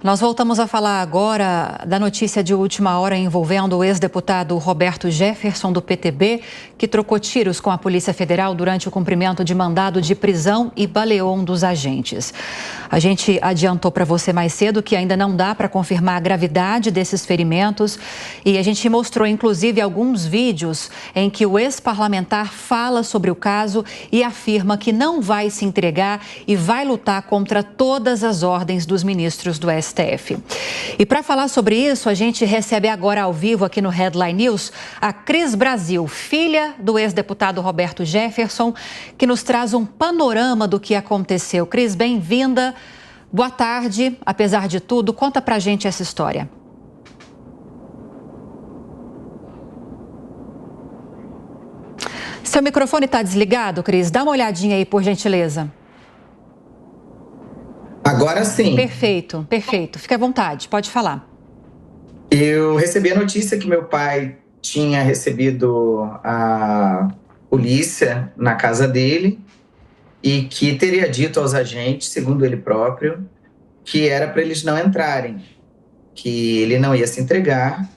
Nós voltamos a falar agora da notícia de última hora envolvendo o ex-deputado Roberto Jefferson, do PTB, que trocou tiros com a Polícia Federal durante o cumprimento de mandado de prisão e baleou um dos agentes. A gente adiantou para você mais cedo que ainda não dá para confirmar a gravidade desses ferimentos e a gente mostrou, inclusive, alguns vídeos em que o ex-parlamentar fala sobre o caso e afirma que não vai se entregar e vai lutar contra todas as ordens dos ministros do STF. E para falar sobre isso, a gente recebe agora ao vivo aqui no Headline News a Cris Brasil, filha do ex-deputado Roberto Jefferson, que nos traz um panorama do que aconteceu. Cris, bem-vinda. Boa tarde. Apesar de tudo, conta pra gente essa história. Seu microfone está desligado, Cris? Dá uma olhadinha aí, por gentileza. Agora sim. Perfeito, perfeito. Fique à vontade, pode falar. Eu recebi a notícia que meu pai tinha recebido a polícia na casa dele e que teria dito aos agentes, segundo ele próprio, que era para eles não entrarem, que ele não ia se entregar,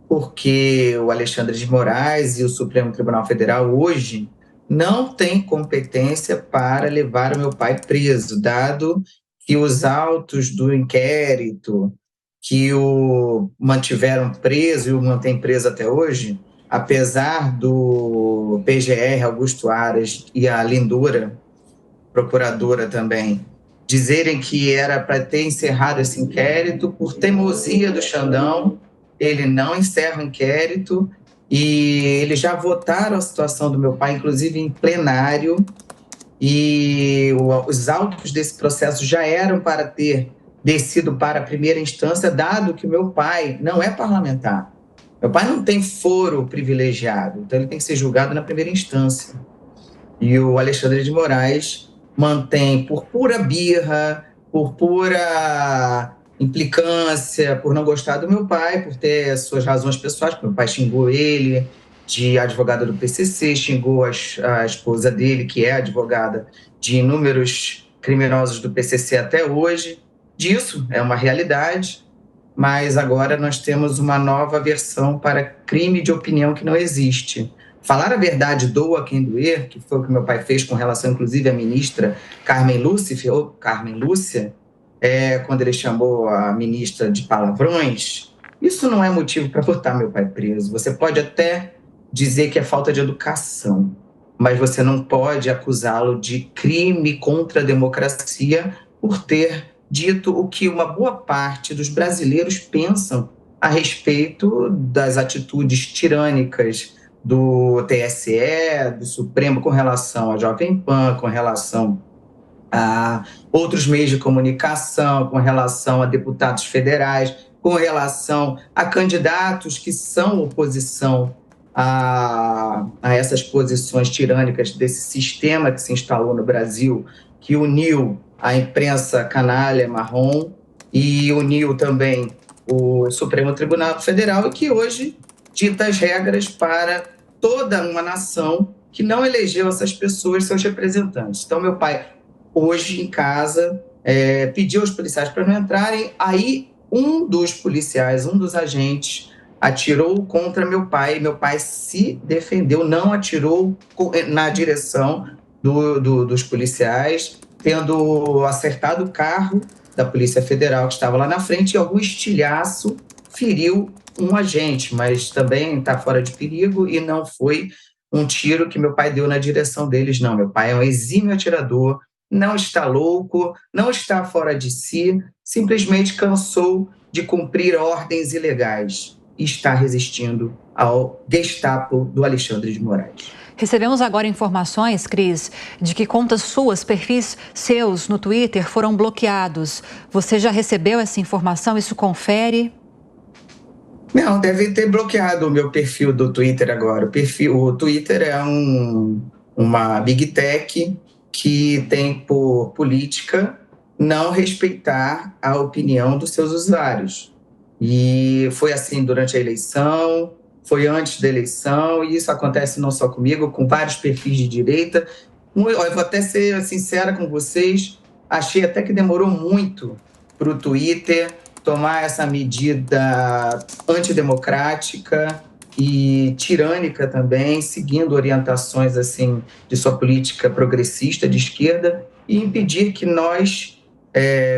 porque o Alexandre de Moraes e o Supremo Tribunal Federal hoje não têm competência para levar o meu pai preso, dado que os autos do inquérito que o mantiveram preso e o mantém preso até hoje, apesar do PGR Augusto Aras e a Lindura, procuradora também, dizerem que era para ter encerrado esse inquérito, por teimosia do Xandão, ele não encerra o inquérito e eles já votaram a situação do meu pai, inclusive em plenário, e os autos desse processo já eram para ter descido para a primeira instância, dado que o meu pai não é parlamentar. Meu pai não tem foro privilegiado, então ele tem que ser julgado na primeira instância. E o Alexandre de Moraes mantém, por pura birra, por pura implicância, por não gostar do meu pai, por ter suas razões pessoais, porque meu pai xingou ele de advogada do PCC, xingou a esposa dele, que é advogada de inúmeros criminosos do PCC até hoje. Disso é uma realidade, mas agora nós temos uma nova versão para crime de opinião que não existe. Falar a verdade doa quem doer, que foi o que meu pai fez com relação, inclusive, à ministra Carmen Lúcia, quando ele chamou a ministra de palavrões. Isso não é motivo para botar meu pai preso. Você pode até dizer que é falta de educação, mas você não pode acusá-lo de crime contra a democracia por ter dito o que uma boa parte dos brasileiros pensam a respeito das atitudes tirânicas do TSE, do Supremo, com relação à Jovem Pan, com relação a outros meios de comunicação, com relação a deputados federais, com relação a candidatos que são oposição a essas posições tirânicas desse sistema que se instalou no Brasil, que uniu a imprensa canalha marrom e uniu também o Supremo Tribunal Federal, e que hoje dita as regras para toda uma nação que não elegeu essas pessoas, seus representantes. Então, meu pai, hoje em casa, pediu aos policiais para não entrarem, aí um dos policiais, um dos agentes, atirou contra meu pai se defendeu, não atirou na direção dos policiais, tendo acertado o carro da Polícia Federal que estava lá na frente, e algum estilhaço feriu um agente, mas também está fora de perigo e não foi um tiro que meu pai deu na direção deles, não. Meu pai é um exímio atirador, não está louco, não está fora de si, simplesmente cansou de cumprir ordens ilegais e está resistindo ao Gestapo do Alexandre de Moraes. Recebemos agora informações, Cris, de que contas suas, perfis seus no Twitter foram bloqueados. Você já recebeu essa informação? Isso confere? Não, deve ter bloqueado o meu perfil do Twitter agora. O Twitter é uma big tech que tem por política não respeitar a opinião dos seus usuários. E foi assim durante a eleição, foi antes da eleição, e isso acontece não só comigo, com vários perfis de direita. Eu vou até ser sincera com vocês, achei até que demorou muito para o Twitter tomar essa medida antidemocrática e tirânica também, seguindo orientações assim de sua política progressista de esquerda, e impedir que nós,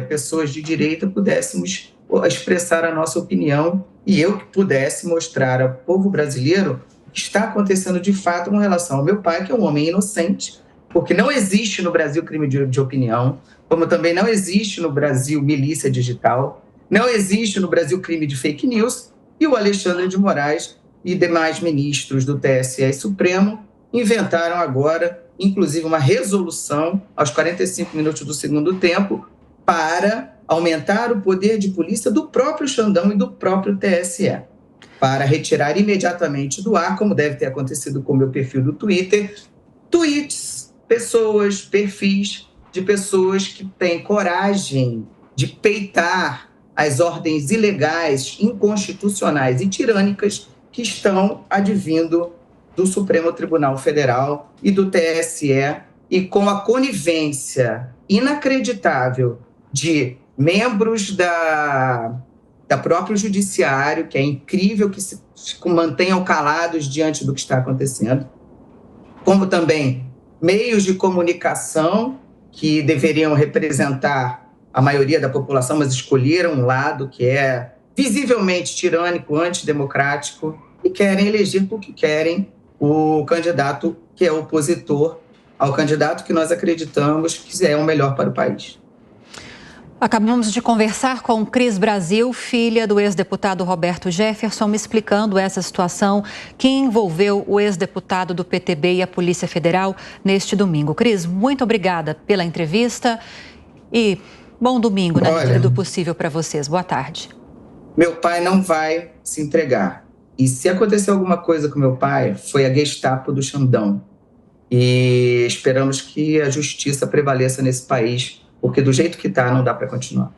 pessoas de direita, pudéssemos expressar a nossa opinião e eu que pudesse mostrar ao povo brasileiro o que está acontecendo de fato com relação ao meu pai, que é um homem inocente, porque não existe no Brasil crime de opinião, como também não existe no Brasil milícia digital, não existe no Brasil crime de fake news, e o Alexandre de Moraes e demais ministros do TSE e Supremo inventaram agora, inclusive, uma resolução aos 45 minutos do segundo tempo para aumentar o poder de polícia do próprio Xandão e do próprio TSE, para retirar imediatamente do ar, como deve ter acontecido com o meu perfil do Twitter, tweets, pessoas, perfis de pessoas que têm coragem de peitar as ordens ilegais, inconstitucionais e tirânicas que estão advindo do Supremo Tribunal Federal e do TSE, e com a conivência inacreditável de membros da próprio judiciário, que é incrível que se mantenham calados diante do que está acontecendo, como também meios de comunicação que deveriam representar a maioria da população, mas escolheram um lado que é visivelmente tirânico, antidemocrático, e querem eleger porque querem o candidato que é opositor ao candidato que nós acreditamos que é o melhor para o país. Acabamos de conversar com Cris Brasil, filha do ex-deputado Roberto Jefferson, me explicando essa situação que envolveu o ex-deputado do PTB e a Polícia Federal neste domingo. Cris, muito obrigada pela entrevista e bom domingo na medida do possível para vocês. Boa tarde. Meu pai não vai se entregar. E se acontecer alguma coisa com meu pai, foi a Gestapo do Xandão. E esperamos que a justiça prevaleça nesse país, porque do jeito que está, não dá para continuar.